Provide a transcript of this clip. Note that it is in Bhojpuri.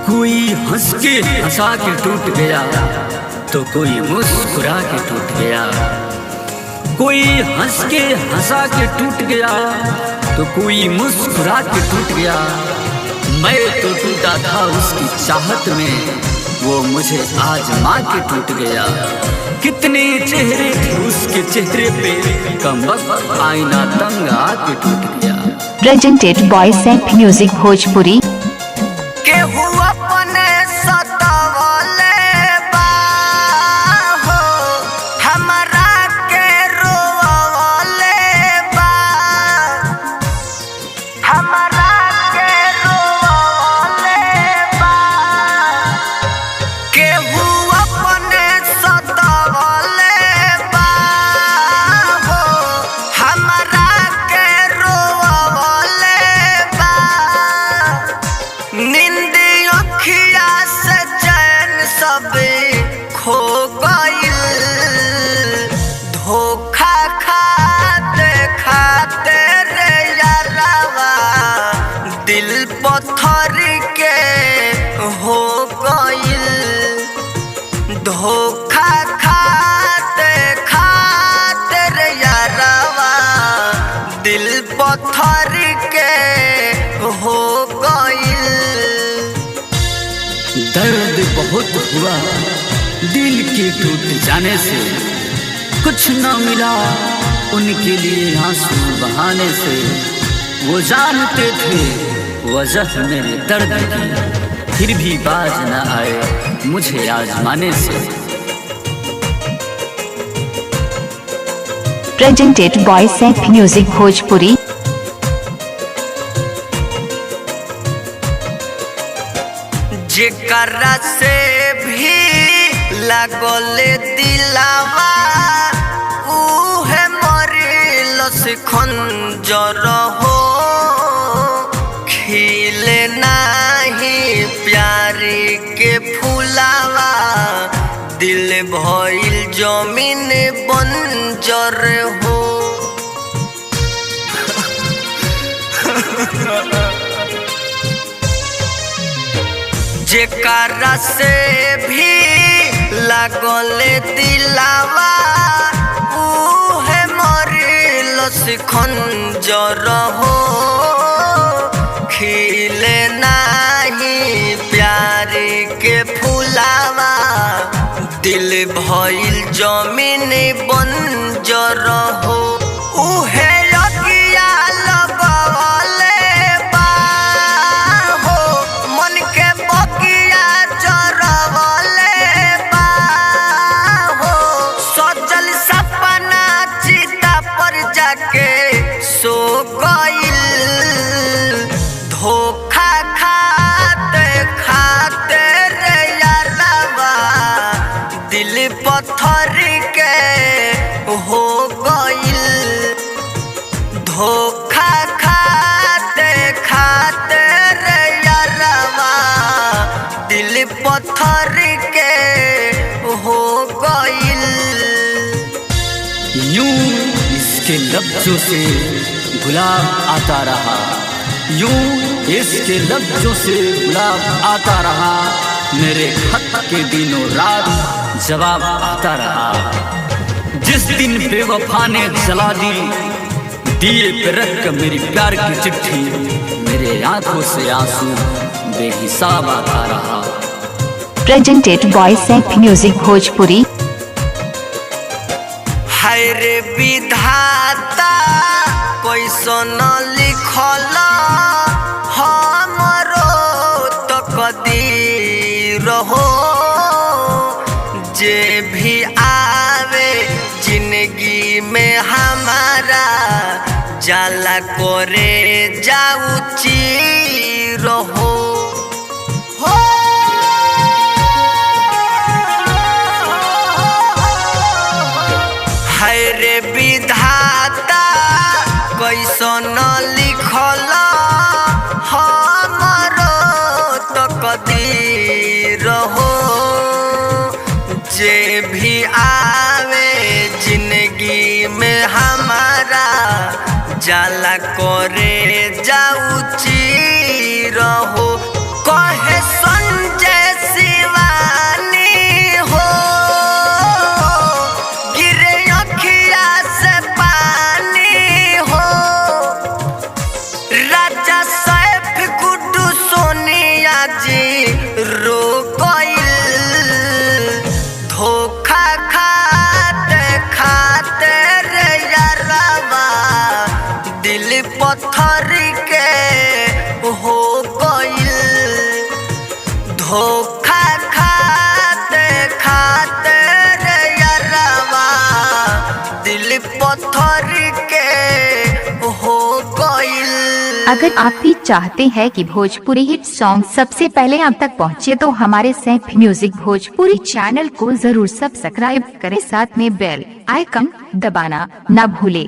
कोई हंस के हंसा के टूट गया तो कोई मुस्कुरा के टूट गया। कोई हंस के हंसा के टूट गया तो कोई मुस्कुरा के टूट गया। मैं तो टूटा था उसकी चाहत में, वो मुझे आजमा के टूट गया। कितने चेहरे थे उसके चेहरे पे, कमबख्त आईना तंग आके टूट गया। Presented by Saif music Bhojpuri. खो गइल धोखा खाते खाते रे यारावा, दिल पत्थर के हो गइल। धोखा खाते खाते रे यारावा, दिल पत्थर के हो गइल। दर्द बहुत हुआ दिल के टूट जाने से, कुछ न मिला उनके लिए आंसू बहाने से। वो जानते थे वजह मेरे दर्द की, फिर भी बाज न आए मुझे आजमाने से। Presented by Saif music Bhojpuri. जेकरा से भी लागल दिलावा, उहे मरिल से खंजर हो। खिले नाही प्यारी के फुलावा, दिल भइल जमीन बंजर हो। जेकरा से भी लागल दिलावा, उहे मरिल से खंजर हो। खिले नाही प्यारी के फुलावा, दिल भइल जमीन बंजर हो। उहे लगिया लगवले बा हो, मन के बगिया जरवले बा हो। सजल सपना चिता पर जाके सो गइल। धोखा खाते खाते रे यारावा, दिल पत्थर के हो गइल। धोखा खाते खाते रे यारावा, दिल पत्थर के हो गइल। यूं इसके लफ्जों से गुलाब आता रहा, यूं इसके लफ्जों से गुलाब आता रहा। मेरे खत के दिनों रात जवाब आता रहा। जिस दिन बेवफा ने जला दी दिए पे रख कर मेरी प्यार की चिट्ठी, मेरे आंखों से आंसू बेहिसाब आता रहा। Presented by Saif music Bhojpuri. हाय रे विधाता कैसन लिखल हमरो तकदीर हो। जे भी आवे जिंदगी में हमारा, जाला करे जाऊ चीर हो। हाय रे विधाता कैसन लिखल हमरो तकदीर हो। जे भी आवे जिंदगी में हमारा, जाला करे जाऊ चीर हो। कहे सन अगर आप भी चाहते हैं कि भोजपुरी हिट सॉन्ग सबसे पहले आप तक पहुंचे, तो हमारे सैफ म्यूजिक भोजपुरी चैनल को जरूर सब्सक्राइब करें, साथ में बेल आइकन दबाना न भूले।